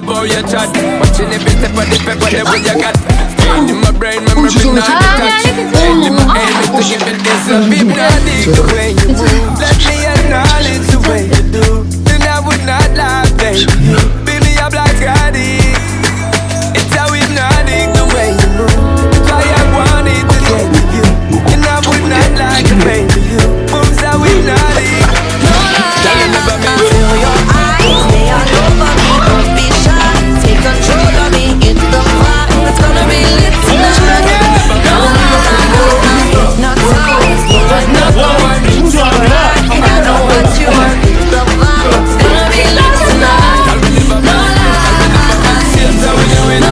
how you chat. Watching every step of the paper, the way you got. Staying in my brain, memory not detached. Staying in my aim, to give it this love. Even I dig the way you move.